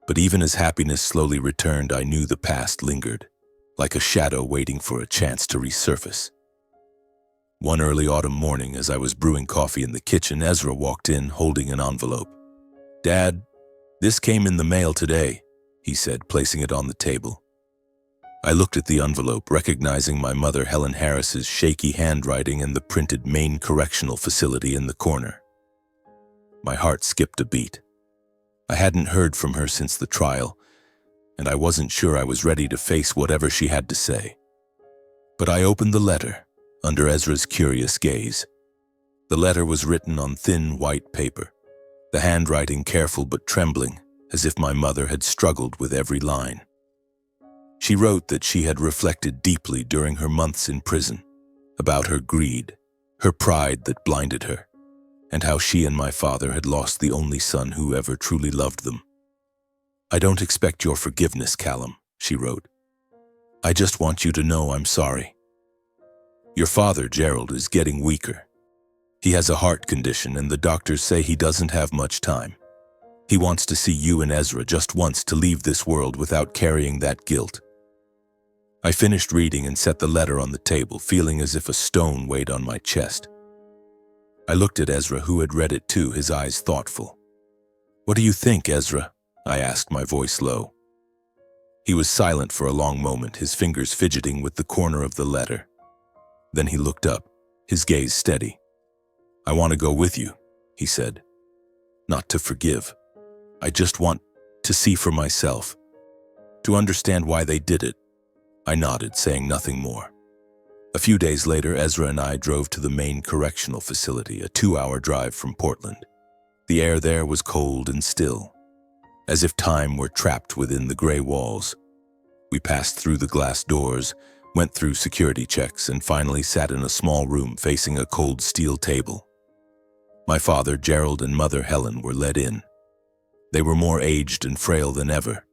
But even as happiness slowly returned, I knew the past lingered, like a shadow waiting for a chance to resurface. One early autumn morning, as I was brewing coffee in the kitchen, Ezra walked in holding an envelope. "Dad, this came in the mail today," he said, placing it on the table. I looked at the envelope, recognizing my mother Helen Harris's shaky handwriting and the printed Maine Correctional Facility in the corner. My heart skipped a beat. I hadn't heard from her since the trial, and I wasn't sure I was ready to face whatever she had to say. But I opened the letter, under Ezra's curious gaze. The letter was written on thin white paper, the handwriting careful but trembling, as if my mother had struggled with every line. She wrote that she had reflected deeply during her months in prison, about her greed, her pride that blinded her, and how she and my father had lost the only son who ever truly loved them. "I don't expect your forgiveness, Callum," she wrote. "I just want you to know I'm sorry. Your father, Gerald, is getting weaker. He has a heart condition and the doctors say he doesn't have much time. He wants to see you and Ezra just once to leave this world without carrying that guilt." I finished reading and set the letter on the table, feeling as if a stone weighed on my chest. I looked at Ezra, who had read it too, his eyes thoughtful. "What do you think, Ezra?" I asked, my voice low. He was silent for a long moment, his fingers fidgeting with the corner of the letter. Then he looked up, his gaze steady. "I want to go with you," he said. "Not to forgive. I just want to see for myself, to understand why they did it." I nodded, saying nothing more. A few days later, Ezra and I drove to the Maine Correctional Facility, a 2-hour drive from Portland. The air there was cold and still, as if time were trapped within the gray walls. We passed through the glass doors, went through security checks, and finally sat in a small room facing a cold steel table. My father, Gerald, and mother, Helen, were led in. They were more aged and frail than ever.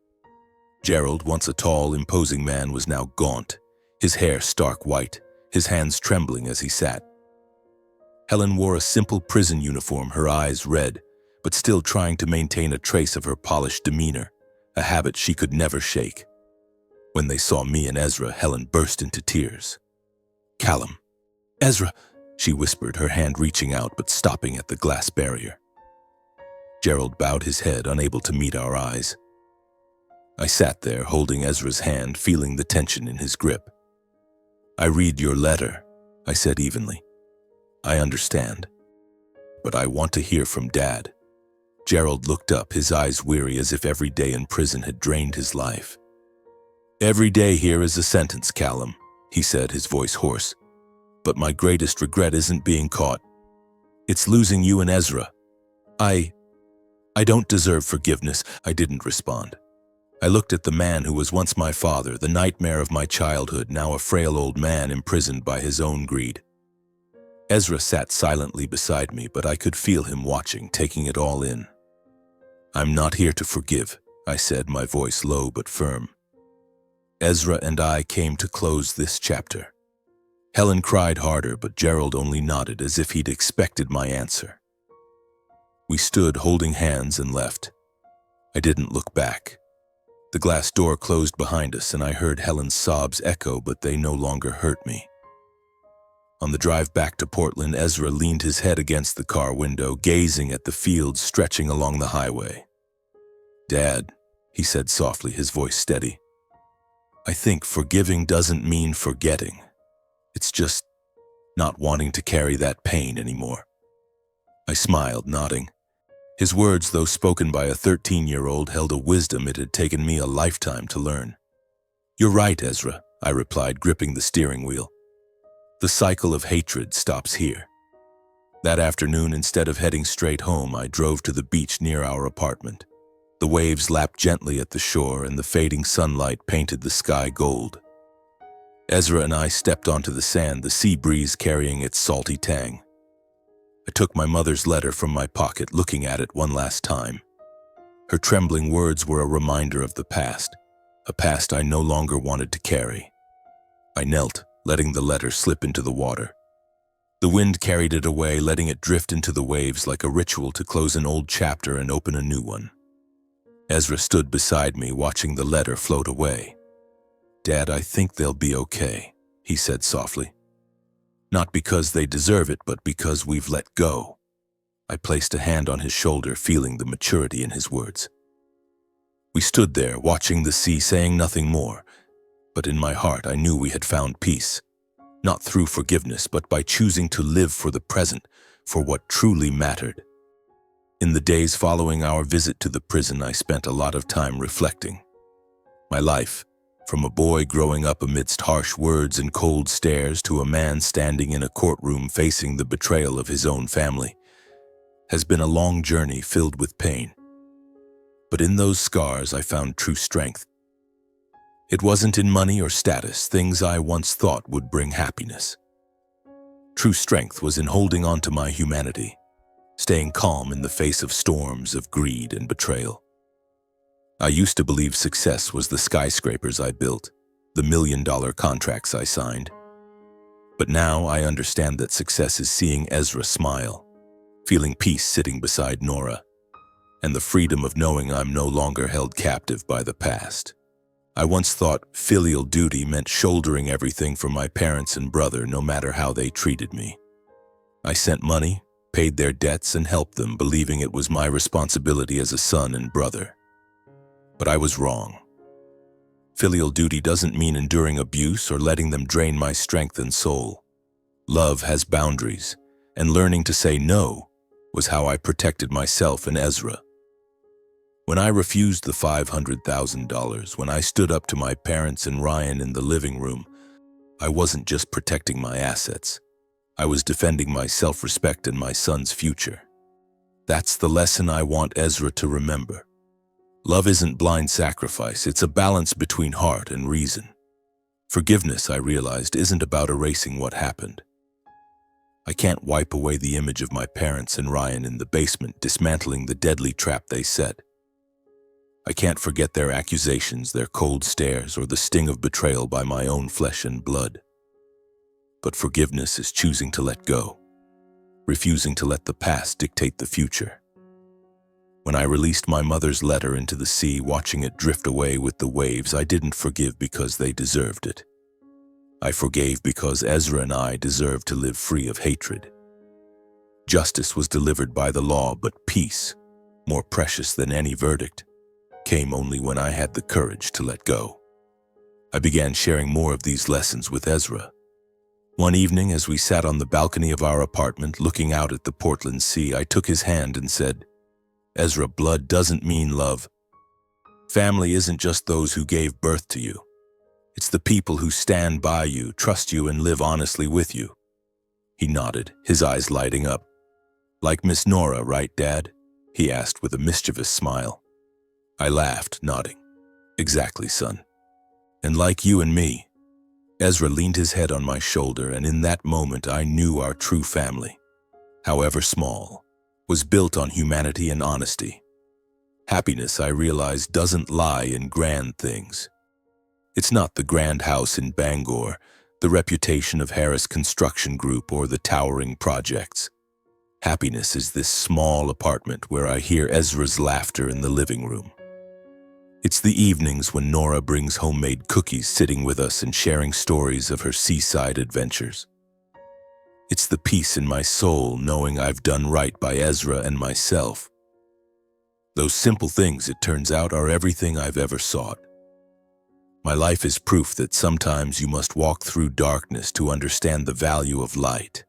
Gerald, once a tall, imposing man, was now gaunt, his hair stark white, his hands trembling as he sat. Helen wore a simple prison uniform, her eyes red, but still trying to maintain a trace of her polished demeanor, a habit she could never shake. When they saw me and Ezra, Helen burst into tears. "Callum, Ezra," she whispered, her hand reaching out but stopping at the glass barrier. Gerald bowed his head, unable to meet our eyes. I sat there, holding Ezra's hand, feeling the tension in his grip. "I read your letter," I said evenly. "I understand. But I want to hear from Dad." Gerald looked up, his eyes weary, as if every day in prison had drained his life. "Every day here is a sentence, Callum," he said, his voice hoarse. "But my greatest regret isn't being caught. It's losing you and Ezra. I don't deserve forgiveness." I didn't respond. I looked at the man who was once my father, the nightmare of my childhood, now a frail old man imprisoned by his own greed. Ezra sat silently beside me, but I could feel him watching, taking it all in. "I'm not here to forgive," I said, my voice low but firm. Ezra and I came to close this chapter. Helen cried harder, but Gerald only nodded as if he'd expected my answer. We stood holding hands and left. I didn't look back. The glass door closed behind us, and I heard Helen's sobs echo, but they no longer hurt me. On the drive back to Portland, Ezra leaned his head against the car window, gazing at the fields stretching along the highway. "Dad," he said softly, his voice steady, "I think forgiving doesn't mean forgetting. It's just not wanting to carry that pain anymore." I smiled, nodding. His words, though spoken by a 13-year-old, held a wisdom it had taken me a lifetime to learn. "You're right, Ezra," I replied, gripping the steering wheel. "The cycle of hatred stops here." That afternoon, instead of heading straight home, I drove to the beach near our apartment. The waves lapped gently at the shore, and the fading sunlight painted the sky gold. Ezra and I stepped onto the sand, the sea breeze carrying its salty tang. I took my mother's letter from my pocket, looking at it one last time. Her trembling words were a reminder of the past, a past I no longer wanted to carry. I knelt, letting the letter slip into the water. The wind carried it away, letting it drift into the waves like a ritual to close an old chapter and open a new one. Ezra stood beside me, watching the letter float away. "Dad, I think they'll be okay," he said softly. "Not because they deserve it, but because we've let go." I placed a hand on his shoulder, feeling the maturity in his words. We stood there, watching the sea, saying nothing more. But in my heart, I knew we had found peace. Not through forgiveness, but by choosing to live for the present, for what truly mattered. In the days following our visit to the prison, I spent a lot of time reflecting. My life, from a boy growing up amidst harsh words and cold stares to a man standing in a courtroom facing the betrayal of his own family, has been a long journey filled with pain. But in those scars, I found true strength. It wasn't in money or status, things I once thought would bring happiness. True strength was in holding on to my humanity, staying calm in the face of storms of greed and betrayal. I used to believe success was the skyscrapers I built, the million-dollar contracts I signed. But now I understand that success is seeing Ezra smile, feeling peace sitting beside Nora, and the freedom of knowing I'm no longer held captive by the past. I once thought filial duty meant shouldering everything for my parents and brother, no matter how they treated me. I sent money, paid their debts, and helped them, believing it was my responsibility as a son and brother. But I was wrong. Filial duty doesn't mean enduring abuse or letting them drain my strength and soul. Love has boundaries, and learning to say no was how I protected myself and Ezra. When I refused the $500,000, when I stood up to my parents and Ryan in the living room, I wasn't just protecting my assets. I was defending my self-respect and my son's future. That's the lesson I want Ezra to remember. Love isn't blind sacrifice, it's a balance between heart and reason. Forgiveness, I realized, isn't about erasing what happened. I can't wipe away the image of my parents and Ryan in the basement, dismantling the deadly trap they set. I can't forget their accusations, their cold stares, or the sting of betrayal by my own flesh and blood. But forgiveness is choosing to let go, refusing to let the past dictate the future. When I released my mother's letter into the sea, watching it drift away with the waves, I didn't forgive because they deserved it. I forgave because Ezra and I deserved to live free of hatred. Justice was delivered by the law, but peace, more precious than any verdict, came only when I had the courage to let go. I began sharing more of these lessons with Ezra. One evening, as we sat on the balcony of our apartment looking out at the Portland Sea, I took his hand and said, "Ezra, blood doesn't mean love. Family isn't just those who gave birth to you. It's the people who stand by you, trust you, and live honestly with you." He nodded, his eyes lighting up. "Like Miss Nora, right, Dad?" he asked with a mischievous smile. I laughed, nodding. "Exactly, son. And like you and me." Ezra leaned his head on my shoulder, and in that moment I knew our true family, however small, was built on humanity and honesty. Happiness, I realized, doesn't lie in grand things. It's not the grand house in Bangor, the reputation of Harris Construction Group, or the towering projects. Happiness is this small apartment where I hear Ezra's laughter in the living room. It's the evenings when Nora brings homemade cookies, sitting with us and sharing stories of her seaside adventures. It's the peace in my soul knowing I've done right by Ezra and myself. Those simple things, it turns out, are everything I've ever sought. My life is proof that sometimes you must walk through darkness to understand the value of light.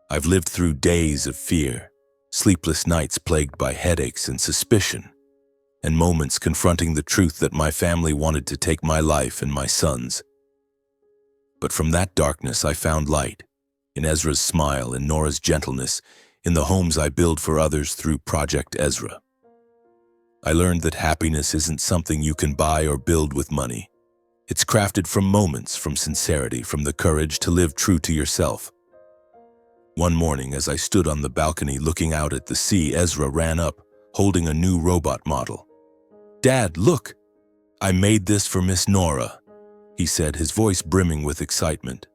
I've lived through days of fear, sleepless nights plagued by headaches and suspicion, and moments confronting the truth that my family wanted to take my life and my son's. But from that darkness I found light, in Ezra's smile and Nora's gentleness, in the homes I build for others through Project Ezra. I learned that happiness isn't something you can buy or build with money. It's crafted from moments, from sincerity, from the courage to live true to yourself. One morning, as I stood on the balcony looking out at the sea, Ezra ran up, holding a new robot model. "Dad, look! I made this for Miss Nora," he said, his voice brimming with excitement.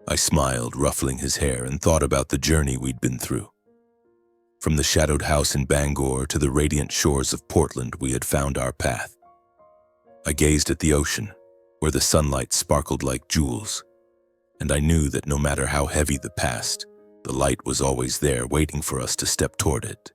I smiled, ruffling his hair, and thought about the journey we'd been through. From the shadowed house in Bangor to the radiant shores of Portland, we had found our path. I gazed at the ocean, where the sunlight sparkled like jewels, and I knew that no matter how heavy the past, the light was always there, waiting for us to step toward it.